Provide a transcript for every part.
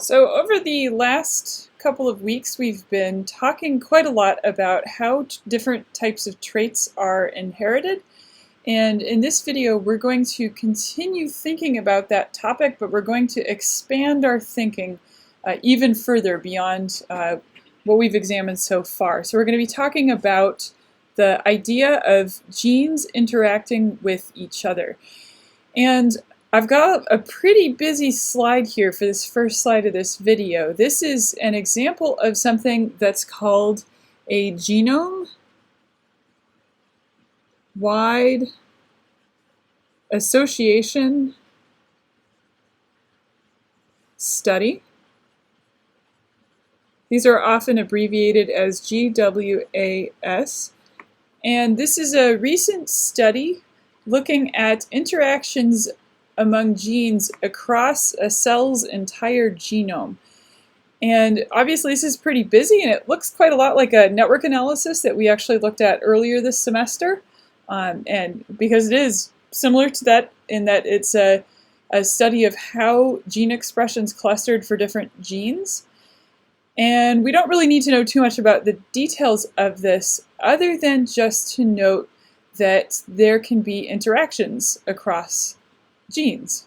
So over the last couple of weeks, we've been talking quite a lot about how different types of traits are inherited. And in this video, we're going to continue thinking about that topic, but we're going to expand our thinking even further beyond what we've examined so far. So we're going to be talking about the idea of genes interacting with each other. And I've got a pretty busy slide here for this first slide of this video. This is an example of something that's called a genome-wide association study. These are often abbreviated as GWAS. And this is a recent study looking at interactions among genes across a cell's entire genome. And obviously this is pretty busy, and it looks quite a lot like a network analysis that we actually looked at earlier this semester. And because it is similar to that in that it's a study of how gene expressions clustered for different genes. And we don't really need to know too much about the details of this other than just to note that there can be interactions across genes.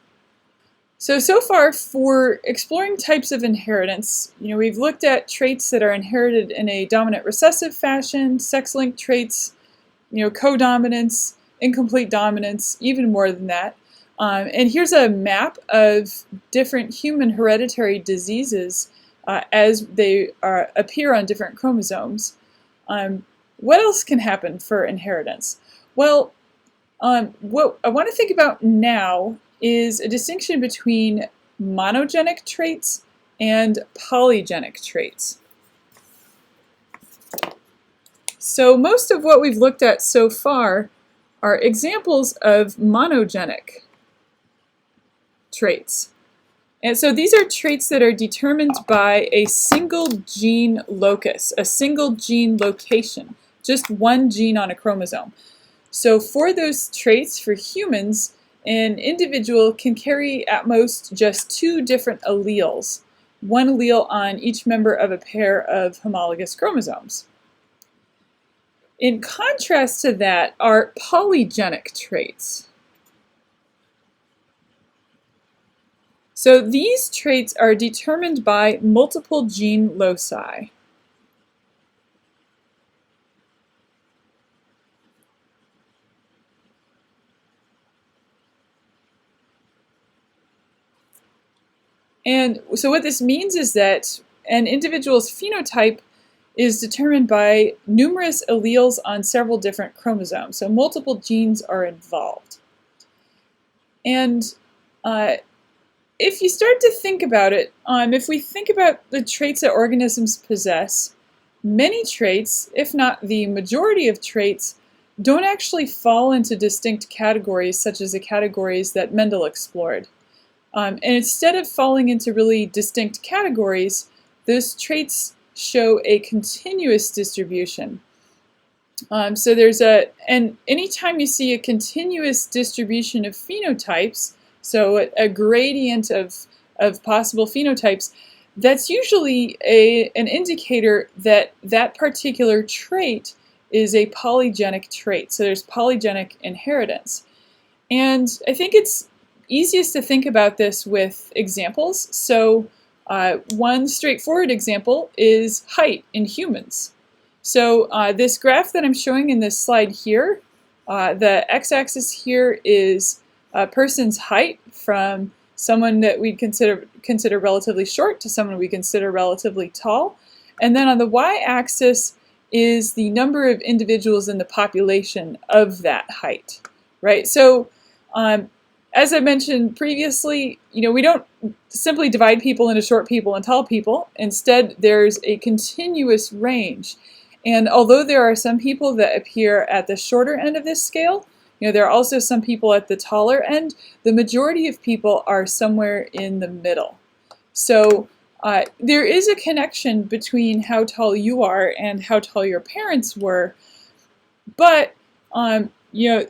So far for exploring types of inheritance, we've looked at traits that are inherited in a dominant recessive fashion, sex-linked traits, codominance, incomplete dominance, even more than that. And here's a map of different human hereditary diseases as they appear on different chromosomes. What else can happen for inheritance? Well, what I want to think about now is a distinction between monogenic traits and polygenic traits. So most of what we've looked at so far are examples of monogenic traits. And so these are traits that are determined by a single gene locus, a single gene location, just one gene on a chromosome. So for those traits, for humans, an individual can carry at most just two different alleles, one allele on each member of a pair of homologous chromosomes. In contrast to that are polygenic traits. So these traits are determined by multiple gene loci. And so what this means is that an individual's phenotype is determined by numerous alleles on several different chromosomes. So multiple genes are involved. And if you start to think about it, if we think about the traits that organisms possess, many traits, if not the majority of traits, don't actually fall into distinct categories such as the categories that Mendel explored. And instead of falling into really distinct categories, those traits show a continuous distribution. So there's and anytime you see a continuous distribution of phenotypes, so a gradient of possible phenotypes, that's usually an indicator that that particular trait is a polygenic trait. So there's polygenic inheritance. And I think it's easiest to think about this with examples. So one straightforward example is height in humans. So this graph that I'm showing in this slide here, the x-axis here is a person's height from someone that we consider relatively short to someone we consider relatively tall. And then on the y-axis is the number of individuals in the population of that height, right? So as I mentioned previously, we don't simply divide people into short people and tall people. Instead, there's a continuous range. And although there are some people that appear at the shorter end of this scale, there are also some people at the taller end. The majority of people are somewhere in the middle. So there is a connection between how tall you are and how tall your parents were, but you're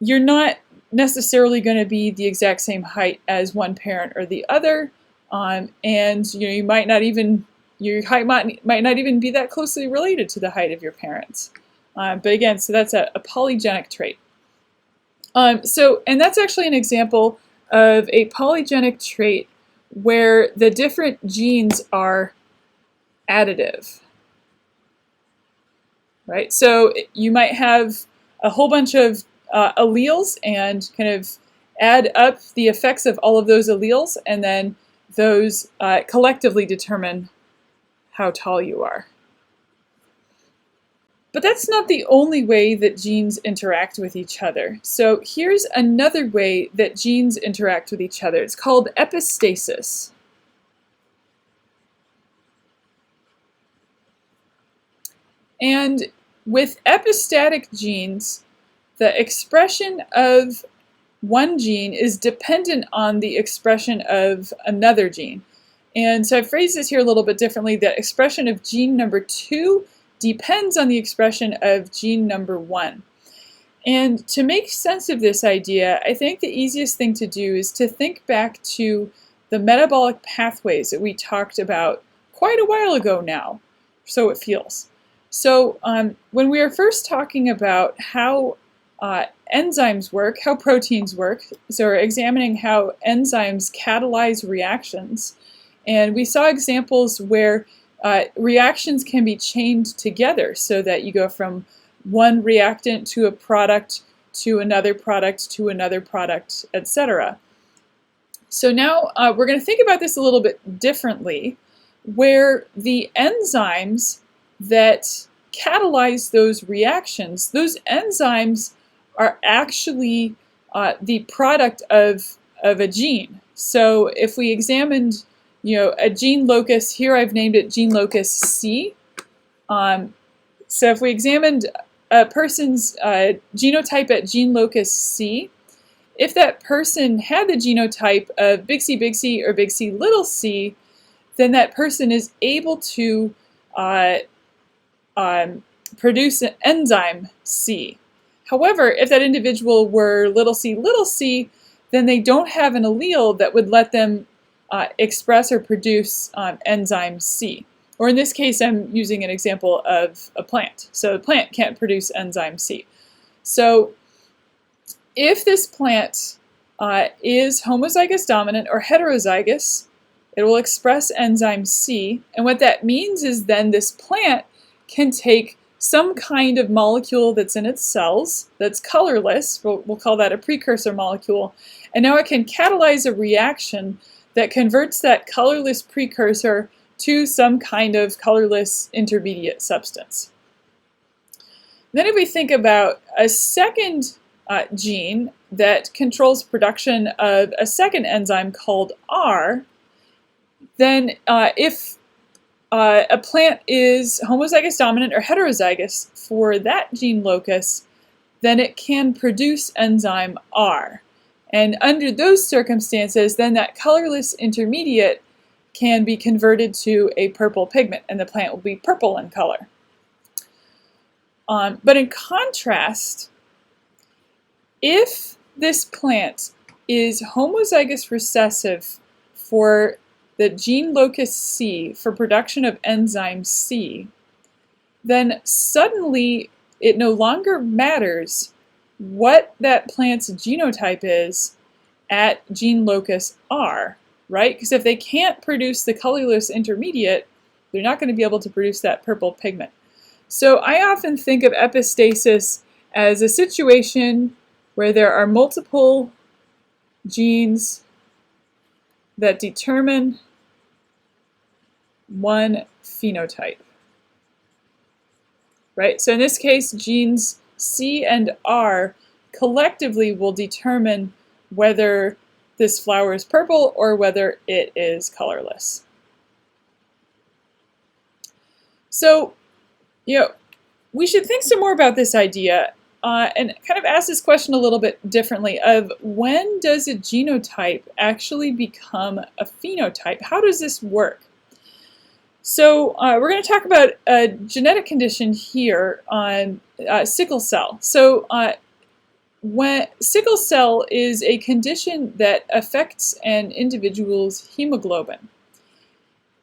not necessarily going to be the exact same height as one parent or the other. and you might not even your height might not even be that closely related to the height of your parents. But again, so that's a polygenic trait. And that's actually an example of a polygenic trait where the different genes are additive. Right? So you might have a whole bunch of alleles and kind of add up the effects of all of those alleles, and then those collectively determine how tall you are. But that's not the only way that genes interact with each other. So here's another way that genes interact with each other. It's called epistasis. And with epistatic genes, the expression of one gene is dependent on the expression of another gene. And so I phrased this here a little bit differently. The expression of gene number 2 depends on the expression of gene number 1. And to make sense of this idea, I think the easiest thing to do is to think back to the metabolic pathways that we talked about quite a while ago now, so it feels. So when we were first talking about how enzymes work, how proteins work, so we're examining how enzymes catalyze reactions, and we saw examples where reactions can be chained together so that you go from one reactant to a product to another product to another product, etc. So now we're going to think about this a little bit differently, where the enzymes that catalyze those reactions, those enzymes are actually the product of a gene. So if we examined a gene locus, here I've named it gene locus C. So if we examined a person's genotype at gene locus C, if that person had the genotype of big C or big C little c, then that person is able to produce an enzyme C. However, if that individual were little c, then they don't have an allele that would let them express or produce enzyme C. Or in this case, I'm using an example of a plant. So a plant can't produce enzyme C. So if this plant is homozygous dominant or heterozygous, it will express enzyme C. And what that means is then this plant can take some kind of molecule that's in its cells that's colorless, we'll call that a precursor molecule, and now it can catalyze a reaction that converts that colorless precursor to some kind of colorless intermediate substance. Then if we think about a second gene that controls production of a second enzyme called R, then if a plant is homozygous dominant or heterozygous for that gene locus, then it can produce enzyme R. And under those circumstances, then that colorless intermediate can be converted to a purple pigment, and the plant will be purple in color. But in contrast, if this plant is homozygous recessive for the gene locus C for production of enzyme C, then suddenly it no longer matters what that plant's genotype is at gene locus R, right? Because if they can't produce the colorless intermediate, they're not going to be able to produce that purple pigment. So I often think of epistasis as a situation where there are multiple genes that determine one phenotype, right? So in this case, genes C and R collectively will determine whether this flower is purple or whether it is colorless. So, we should think some more about this idea and kind of ask this question a little bit differently of when does a genotype actually become a phenotype? How does this work? So we're going to talk about a genetic condition here on sickle cell. So when sickle cell is a condition that affects an individual's hemoglobin.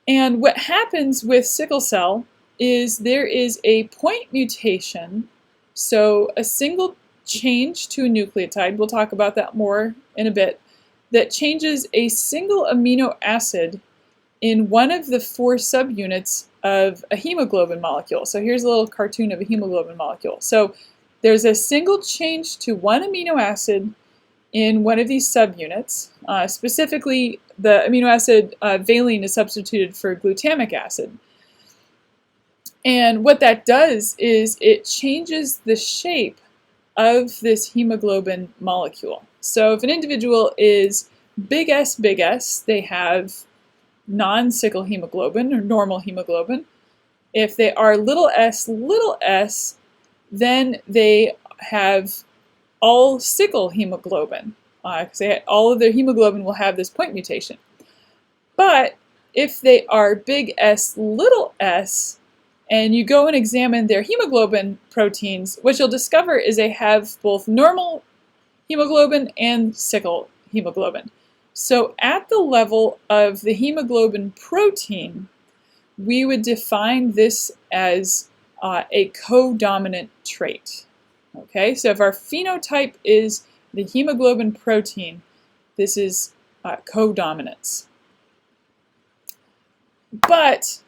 And what happens with sickle cell is there is a point mutation, so a single change to a nucleotide, we'll talk about that more in a bit, that changes a single amino acid in one of the 4 subunits of a hemoglobin molecule. So here's a little cartoon of a hemoglobin molecule. So there's a single change to one amino acid in one of these subunits. Specifically, the amino acid valine is substituted for glutamic acid. And what that does is it changes the shape of this hemoglobin molecule. So if an individual is big S, they have non-sickle hemoglobin or normal hemoglobin. If they are little s, then they have all sickle hemoglobin, because all of their hemoglobin will have this point mutation. But if they are big S, and you go and examine their hemoglobin proteins, what you'll discover is they have both normal hemoglobin and sickle hemoglobin. So at the level of the hemoglobin protein, we would define this as a codominant trait. Okay, so if our phenotype is the hemoglobin protein, this is codominance. But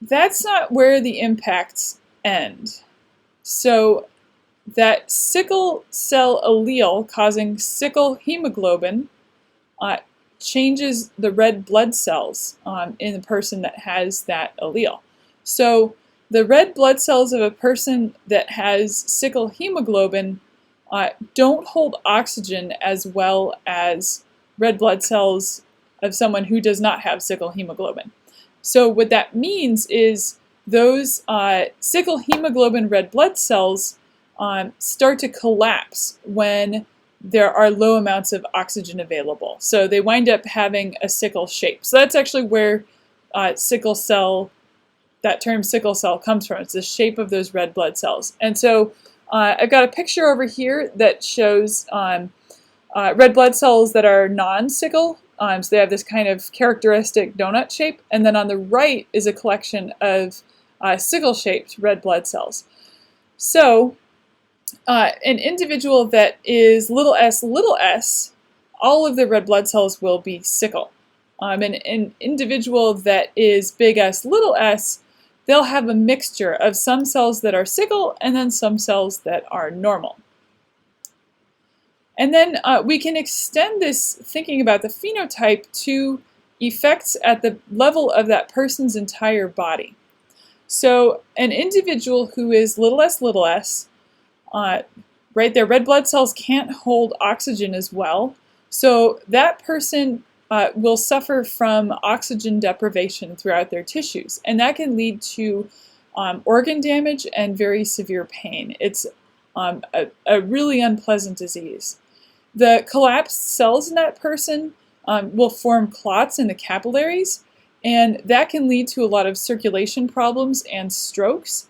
that's not where the impacts end. So that sickle cell allele causing sickle hemoglobin changes the red blood cells in the person that has that allele. So the red blood cells of a person that has sickle hemoglobin don't hold oxygen as well as red blood cells of someone who does not have sickle hemoglobin. So what that means is those sickle hemoglobin red blood cells start to collapse when there are low amounts of oxygen available. So they wind up having a sickle shape. So that's actually where sickle cell, that term sickle cell comes from. It's the shape of those red blood cells. And so I've got a picture over here that shows red blood cells that are non-sickle. So they have this kind of characteristic donut shape. And then on the right is a collection of sickle-shaped red blood cells. So an individual that is little s, all of the red blood cells will be sickle. And an individual that is big S, little s, they'll have a mixture of some cells that are sickle and then some cells that are normal. And then we can extend this thinking about the phenotype to effects at the level of that person's entire body. So an individual who is little s, right, their red blood cells can't hold oxygen as well. So that person will suffer from oxygen deprivation throughout their tissues. And that can lead to organ damage and very severe pain. It's a really unpleasant disease. The collapsed cells in that person will form clots in the capillaries, and that can lead to a lot of circulation problems and strokes.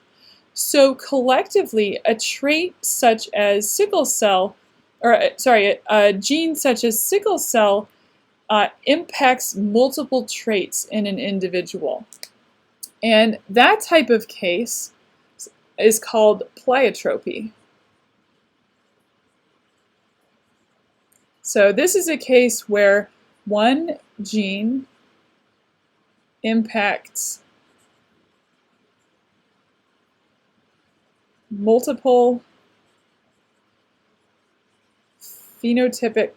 So collectively, a trait such as sickle cell, a gene such as sickle cell impacts multiple traits in an individual. And that type of case is called pleiotropy. So this is a case where one gene impacts multiple phenotypic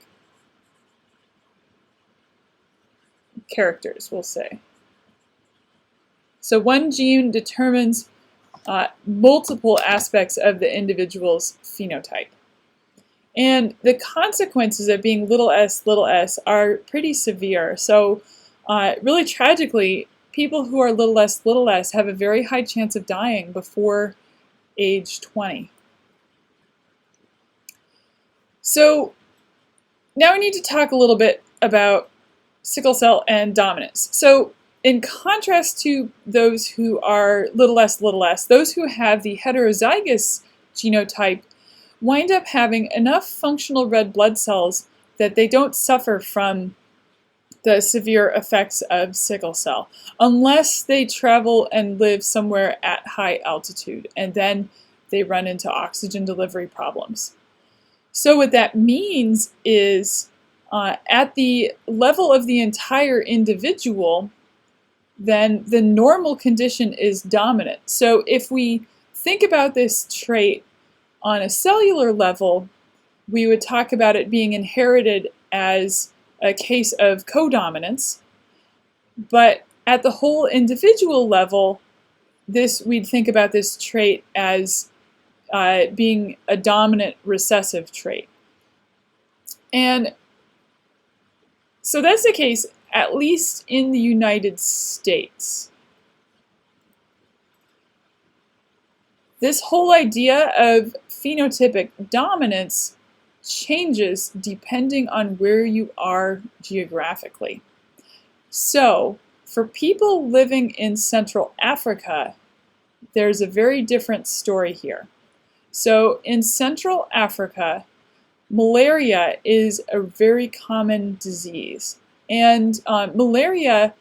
characters, we'll say. So one gene determines multiple aspects of the individual's phenotype. And the consequences of being little s are pretty severe. So really tragically, people who are little s have a very high chance of dying before age 20. So now we need to talk a little bit about sickle cell and dominance. So in contrast to those who are little s, those who have the heterozygous genotype wind up having enough functional red blood cells that they don't suffer from the severe effects of sickle cell, unless they travel and live somewhere at high altitude, and then they run into oxygen delivery problems. So what that means is at the level of the entire individual, then the normal condition is dominant. So if we think about this trait on a cellular level, we would talk about it being inherited as a case of codominance. But at the whole individual level, we'd think about this trait as being a dominant recessive trait. And so that's the case, at least in the United States. This whole idea of phenotypic dominance changes depending on where you are geographically. So, for people living in Central Africa, there's a very different story here. So, in Central Africa, malaria is a very common disease. And malaria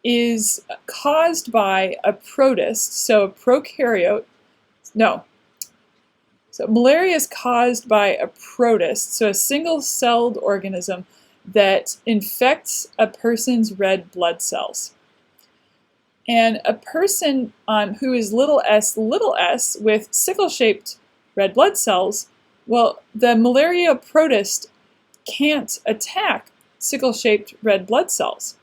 is caused by a protist, so a prokaryote. So malaria is caused by a protist, so a single-celled organism that infects a person's red blood cells. And a person who is little s with sickle-shaped red blood cells, well, the malaria protist can't attack sickle-shaped red blood cells.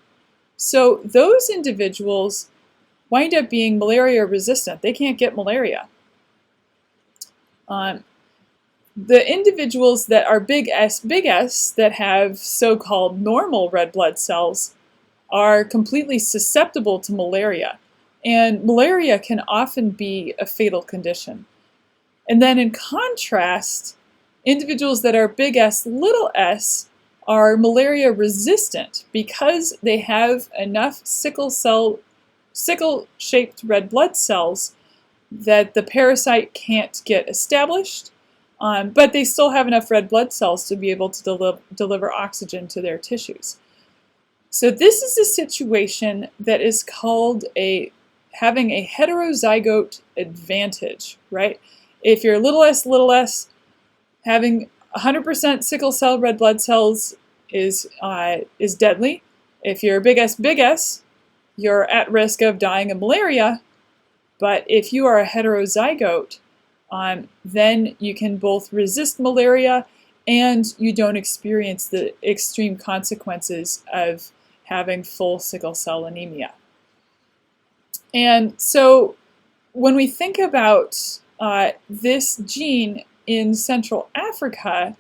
So those individuals wind up being malaria resistant. They can't get malaria. The individuals that are big S, that have so-called normal red blood cells are completely susceptible to malaria. And malaria can often be a fatal condition. And then in contrast, individuals that are big S, little s are malaria resistant because they have enough sickle-shaped red blood cells that the parasite can't get established, but they still have enough red blood cells to be able to deliver oxygen to their tissues. So this is a situation that is called having a heterozygote advantage, right? If you're little s, having 100% sickle cell red blood cells is deadly. If you're big S, you're at risk of dying of malaria. But if you are a heterozygote, then you can both resist malaria and you don't experience the extreme consequences of having full sickle cell anemia. And so when we think about this gene in Central Africa,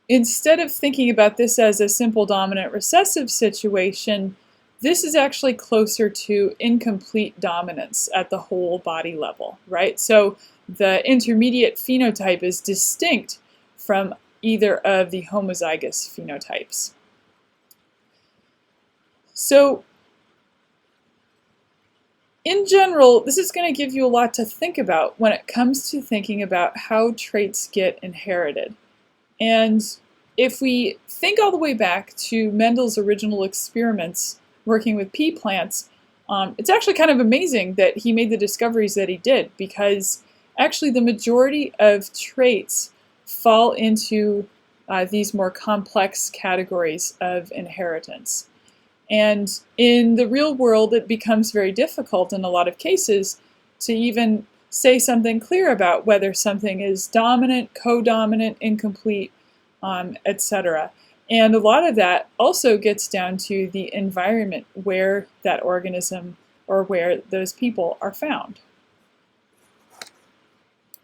instead of thinking about this as a simple dominant recessive situation, this is actually closer to incomplete dominance at the whole body level, right? So the intermediate phenotype is distinct from either of the homozygous phenotypes. So in general, this is going to give you a lot to think about when it comes to thinking about how traits get inherited. And if we think all the way back to Mendel's original experiments working with pea plants, it's actually kind of amazing that he made the discoveries that he did, because actually the majority of traits fall into these more complex categories of inheritance. And in the real world, it becomes very difficult in a lot of cases to even say something clear about whether something is dominant, codominant, incomplete, etc. And a lot of that also gets down to the environment where that organism or where those people are found.